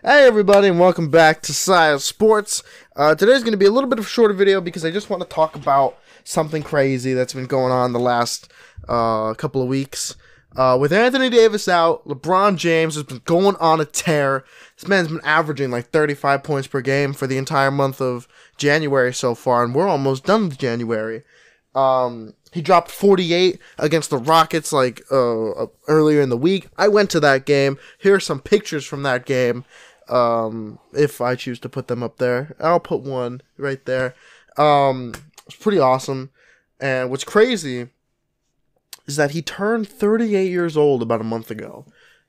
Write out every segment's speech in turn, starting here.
Hey everybody, and welcome back to Siah Sports. Today's going to be a little bit of a shorter video because I just want to talk about something crazy that's been going on the last couple of weeks. With Anthony Davis out, LeBron James has been going on a tear. This man's been averaging like 35 points per game for the entire month of January so far, and we're almost done with January. He dropped 48 against the Rockets earlier in the week. I went to that game. Here are some pictures from that game. If I choose to put them up there, I'll put one right there. It's pretty awesome. And what's crazy is that he turned 38 years old about a month ago,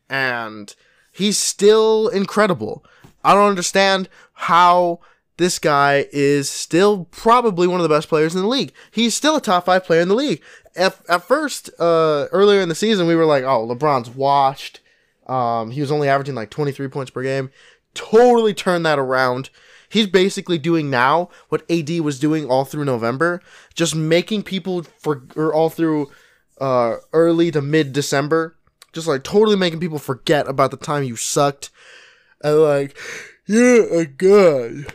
and he's still incredible. I don't understand how this guy is still probably one of the best players in the league. He's still a top 5 player in the league. At first, earlier in the season, we were like, oh, LeBron's washed. He was only averaging like 23 points per game. Totally turned that around. He's basically doing now what AD was doing all through November, just making people all through early to mid-December, just like totally making people forget about the time you sucked, and like, yeah, a god,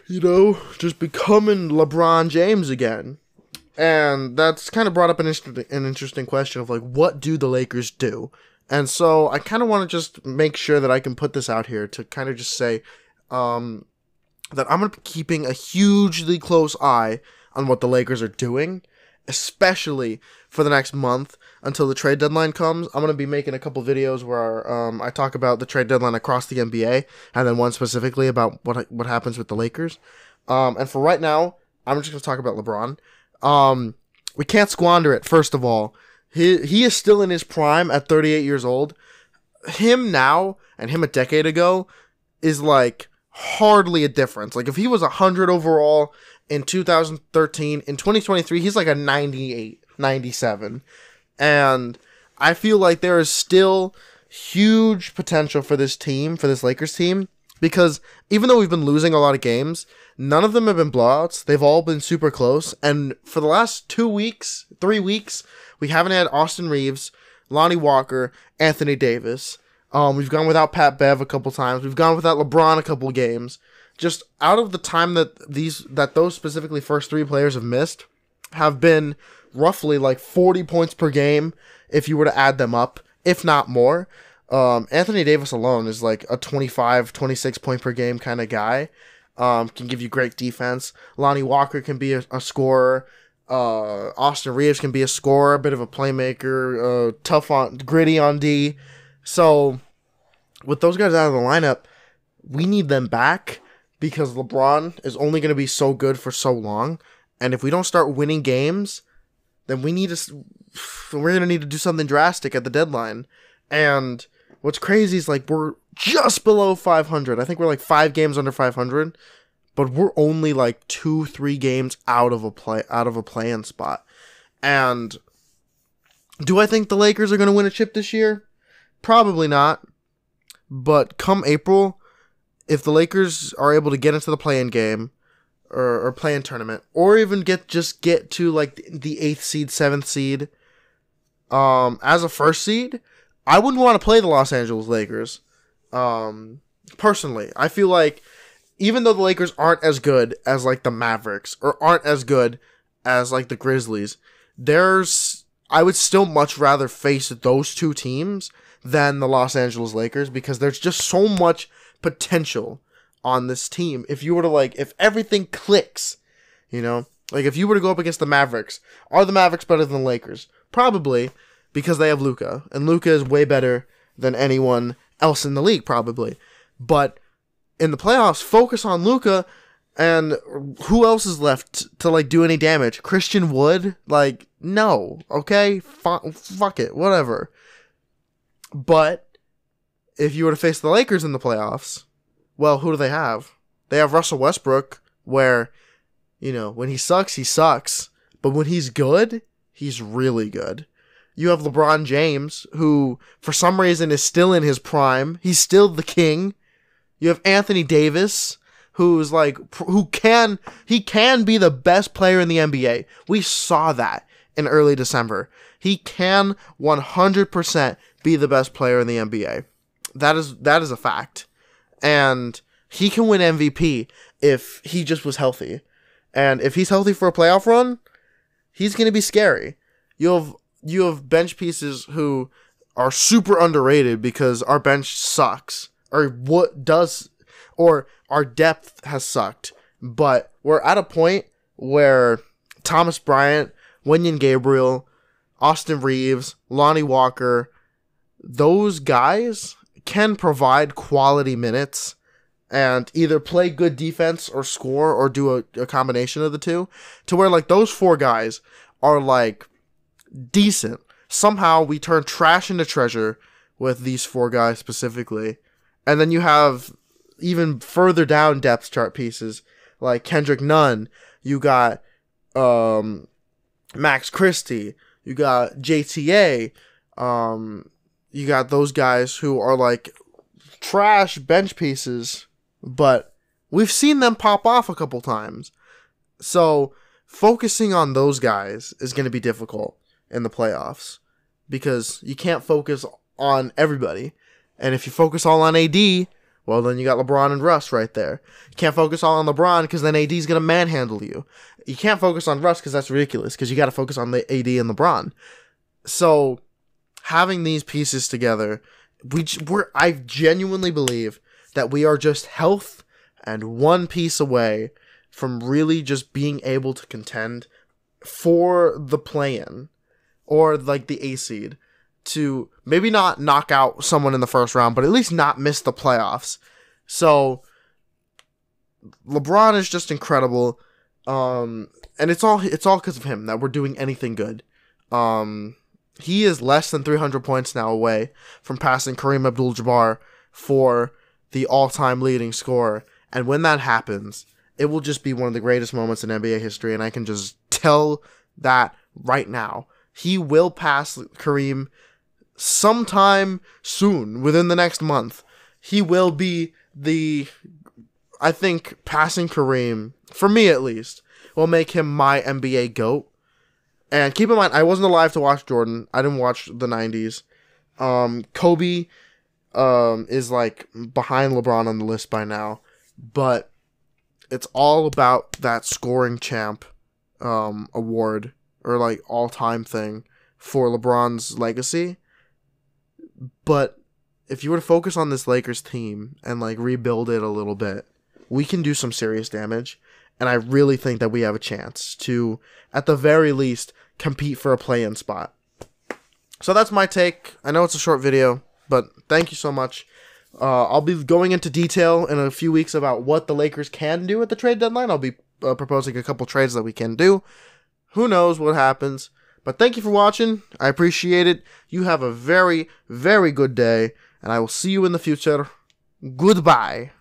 just becoming LeBron James again. And that's kind of brought up an interesting question of like, what do the Lakers do? And so I kind of want to just make sure that I can put this out here to kind of just say that I'm going to be keeping a hugely close eye on what the Lakers are doing, especially for the next month until the trade deadline comes. I'm going to be making a couple videos where I talk about the trade deadline across the NBA, and then one specifically about what happens with the Lakers. And for right now, I'm just going to talk about LeBron. We can't squander it, first of all. He is still in his prime at 38 years old. Him now and him a decade ago is like hardly a difference. Like if he was 100 overall in 2013, in 2023, he's like a 98, 97. And I feel like there is still huge potential for this team, for this Lakers team, because even though we've been losing a lot of games, none of them have been blowouts. They've all been super close. And for the last 3 weeks, we haven't had Austin Reeves, Lonnie Walker, Anthony Davis. We've gone without Pat Bev a couple times. We've gone without LeBron a couple games. Just out of the time that those specifically first 3 players have missed, have been roughly like 40 points per game if you were to add them up, if not more. Anthony Davis alone is like a 25, 26 point per game kind of guy. Can give you great defense. Lonnie Walker can be a scorer. Austin Reeves can be a scorer, a bit of a playmaker, gritty on D. So with those guys out of the lineup, we need them back because LeBron is only going to be so good for so long. And if we don't start winning games, then we're going to need to do something drastic at the deadline. And what's crazy is like we're just below 500. I think we're like 5 games under 500, but we're only like 2-3 games out of a play-in spot. And do I think the Lakers are going to win a chip this year? Probably not. But come April, if the Lakers are able to get into the play-in game or play-in tournament, or even get to like the 8th seed, 7th seed, as a first seed, I wouldn't want to play the Los Angeles Lakers. Personally, I feel like even though the Lakers aren't as good as like the Mavericks or aren't as good as like the Grizzlies, I would still much rather face those 2 teams than the Los Angeles Lakers because there's just so much potential on this team. If you were to if everything clicks, like if you were to go up against the Mavericks, are the Mavericks better than the Lakers? Probably, because they have Luka, and Luka is way better than anyone else in the league, probably. But in the playoffs, focus on Luka, and who else is left to do any damage? Christian Wood? No, okay? Fuck it, whatever. But if you were to face the Lakers in the playoffs, well, who do they have? They have Russell Westbrook, where, when he sucks, he sucks. But when he's good, he's really good. You have LeBron James, who, for some reason, is still in his prime. He's still the king. You have Anthony Davis, he can be the best player in the NBA. We saw that in early December. He can 100% be the best player in the NBA. That is a fact. And he can win MVP if he just was healthy. And if he's healthy for a playoff run, he's going to be scary. You have bench pieces who are super underrated because our bench sucks, or our depth has sucked. But we're at a point where Thomas Bryant, Wenyen Gabriel, Austin Reeves, Lonnie Walker, those guys can provide quality minutes and either play good defense or score or do a combination of the two, to where like those four guys are like decent. Somehow we turn trash into treasure with these four guys specifically. And then you have even further down depth chart pieces like Kendrick Nunn. You got Max Christie. You got JTA. You got those guys who are like trash bench pieces, but we've seen them pop off a couple times. So focusing on those guys is going to be difficult in the playoffs because you can't focus on everybody. And if you focus all on AD, well, then you got LeBron and Russ right there. You can't focus all on LeBron because then AD's going to manhandle you. You can't focus on Russ because that's ridiculous because you got to focus on the AD and LeBron. So having these pieces together, I genuinely believe that we are just health and one piece away from really just being able to contend for the play-in or like the A seed to maybe not knock out someone in the first round, but at least not miss the playoffs. So LeBron is just incredible. And it's all because of him that we're doing anything good. He is less than 300 points now away from passing Kareem Abdul-Jabbar for the all-time leading scorer. And when that happens, it will just be one of the greatest moments in NBA history. And I can just tell that right now. He will pass Kareem sometime soon, within the next month. He will be I think passing Kareem, for me at least, will make him my NBA GOAT. And keep in mind, I wasn't alive to watch Jordan. I didn't watch the 90s. Kobe is like behind LeBron on the list by now. But it's all about that scoring champ award or like all-time thing for LeBron's legacy. But if you were to focus on this Lakers team and like rebuild it a little bit, we can do some serious damage. And I really think that we have a chance to, at the very least, compete for a play-in spot. So that's my take. I know it's a short video, but thank you so much. I'll be going into detail in a few weeks about what the Lakers can do at the trade deadline. I'll be proposing a couple trades that we can do. Who knows what happens. But thank you for watching. I appreciate it. You have a very, very good day, and I will see you in the future. Goodbye.